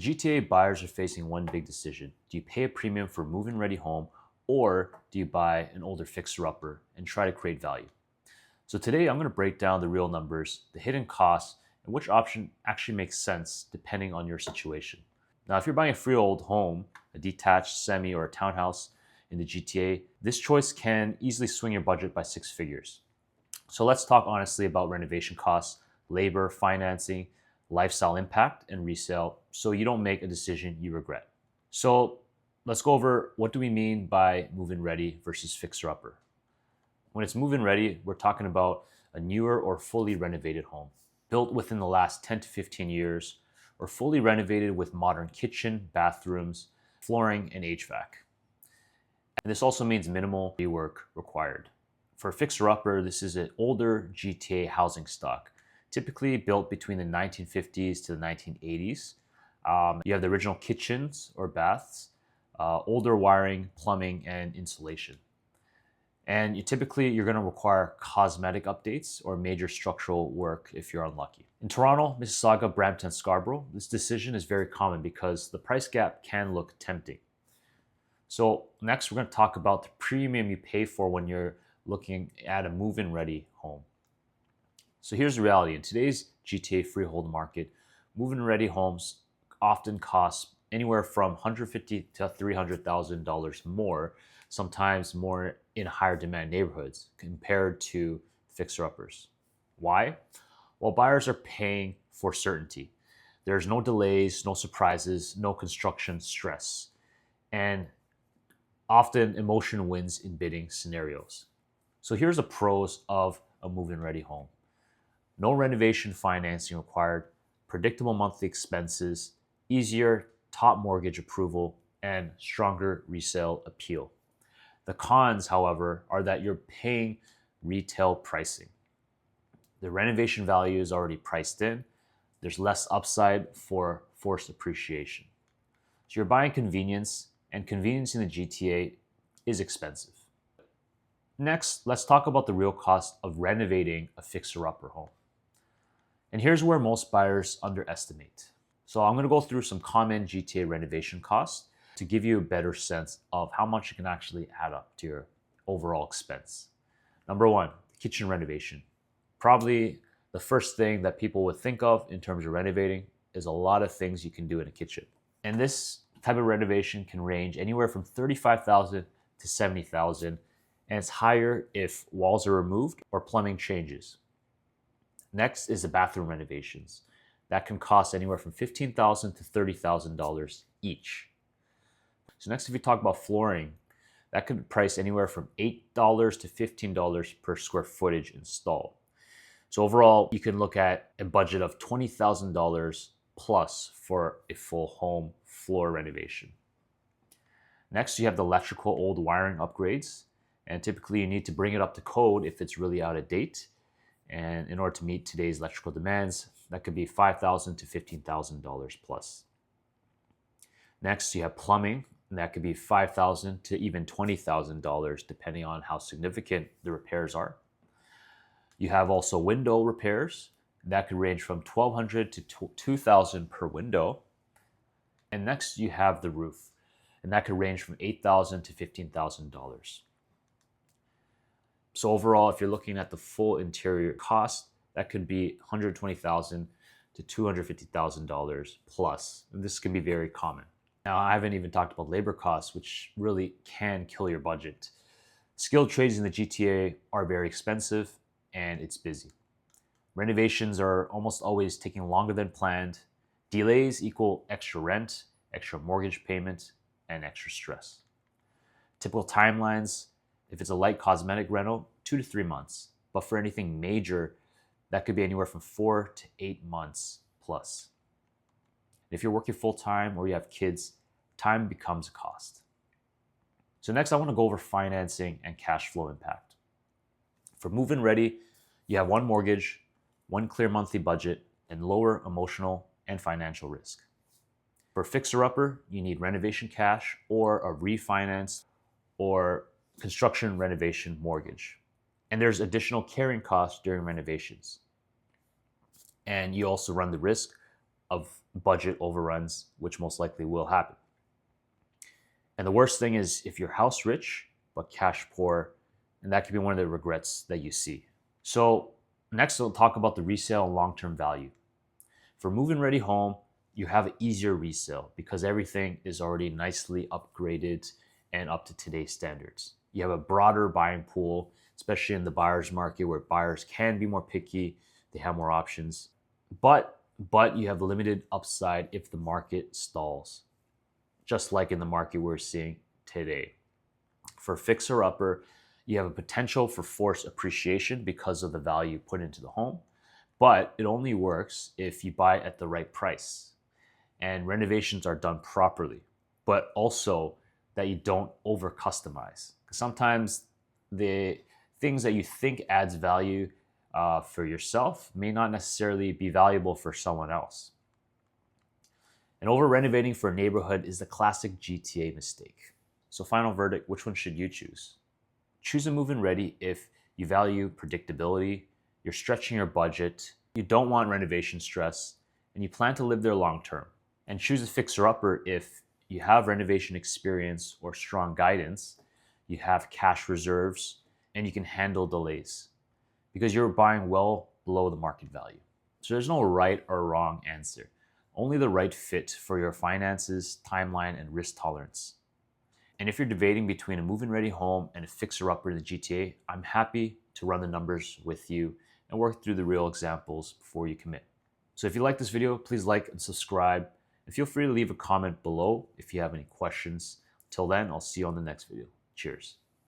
GTA buyers are facing one big decision. Do you pay a premium for a move-in ready home, or do you buy an older fixer-upper and try to create value? So today I'm going to break down the real numbers, the hidden costs, and which option actually makes sense depending on your situation. Now, if you're buying a freehold home, a detached semi or a townhouse in the GTA, this choice can easily swing your budget by six figures. So let's talk honestly about renovation costs, labor, financing, lifestyle impact, and resale so you don't make a decision you regret. So let's go over what do we mean by move-in ready versus fixer-upper. When it's move-in ready, we're talking about a newer or fully renovated home, built within the last 10 to 15 years, or fully renovated with modern kitchen, bathrooms, flooring, and HVAC. And this also means minimal rework required. For a fixer-upper, this is an older GTA housing stock, typically built between the 1950s to the 1980s. You have the original kitchens or baths, older wiring, plumbing, and insulation. And you're going to require cosmetic updates or major structural work if you're unlucky. In Toronto, Mississauga, Brampton, and Scarborough, this decision is very common because the price gap can look tempting. So next, we're going to talk about the premium you pay for when you're looking at a move-in ready home. So here's the reality. In today's GTA freehold market, move-in ready homes often cost anywhere from $150,000 to $300,000 more, sometimes more in higher demand neighborhoods compared to fixer-uppers. Why? Well, buyers are paying for certainty. There's no delays, no surprises, no construction stress. And often emotion wins in bidding scenarios. So here's the pros of a move-in ready home. No renovation financing required, predictable monthly expenses, easier top mortgage approval, and stronger resale appeal. The cons, however, are that you're paying retail pricing. The renovation value is already priced in. There's less upside for forced appreciation. So you're buying convenience, and convenience in the GTA is expensive. Next, let's talk about the real cost of renovating a fixer-upper home. And here's where most buyers underestimate. So I'm going to go through some common GTA renovation costs to give you a better sense of how much it can actually add up to your overall expense. Number one, kitchen renovation. Probably the first thing that people would think of in terms of renovating is a lot of things you can do in a kitchen. And this type of renovation can range anywhere from $35,000 to $70,000, and it's higher if walls are removed or plumbing changes. Next is the bathroom renovations. That can cost anywhere from $15,000 to $30,000 each. So next, if we talk about flooring, that could price anywhere from $8 to $15 per square footage installed. So overall, you can look at a budget of $20,000 plus for a full home floor renovation. Next, you have the electrical old wiring upgrades, and typically you need to bring it up to code if it's really out of date. And in order to meet today's electrical demands, that could be $5,000 to $15,000 plus. Next, you have plumbing, and that could be $5,000 to even $20,000 depending on how significant the repairs are. You have also window repairs. That could range from $1,200 to $2,000 per window. And next, you have the roof, and that could range from $8,000 to $15,000. So overall, if you're looking at the full interior cost, that could be $120,000 to $250,000 plus. And this can be very common. Now, I haven't even talked about labor costs, which really can kill your budget. Skilled trades in the GTA are very expensive, and it's busy. Renovations are almost always taking longer than planned. Delays equal extra rent, extra mortgage payment, and extra stress. Typical timelines, if it's a light cosmetic rental, 2 to 3 months. But for anything major, that could be anywhere from 4 to 8 months plus. If you're working full-time or you have kids, time becomes a cost. So next, I want to go over financing and cash flow impact. For move-in ready, you have one mortgage, one clear monthly budget, and lower emotional and financial risk. For fixer-upper, you need renovation cash or a refinance or construction renovation mortgage. And there's additional carrying costs during renovations. And you also run the risk of budget overruns, which most likely will happen. And the worst thing is if you're house rich but cash poor, and that could be one of the regrets that you see. So next we'll talk about the resale and long-term value. For move-in ready home, you have an easier resale because everything is already nicely upgraded and up to today's standards. You have a broader buying pool, especially in the buyer's market where buyers can be more picky, they have more options. But you have limited upside if the market stalls, just like in the market we're seeing today. For fixer upper, you have a potential for forced appreciation because of the value put into the home, but it only works if you buy at the right price and renovations are done properly, but also that you don't over customize. Sometimes the things that you think adds value for yourself may not necessarily be valuable for someone else. And over renovating for a neighborhood is the classic GTA mistake. So final verdict, which one should you choose? Choose a move-in ready if you value predictability, you're stretching your budget, you don't want renovation stress, and you plan to live there long term. And choose a fixer-upper if you have renovation experience or strong guidance, you have cash reserves, and you can handle delays because you're buying well below the market value. So there's no right or wrong answer, only the right fit for your finances, timeline, and risk tolerance. And if you're debating between a move-in ready home and a fixer-upper in the GTA, I'm happy to run the numbers with you and work through the real examples before you commit. So if you like this video, please like and subscribe. And feel free to leave a comment below if you have any questions. Till then, I'll see you on the next video. Cheers.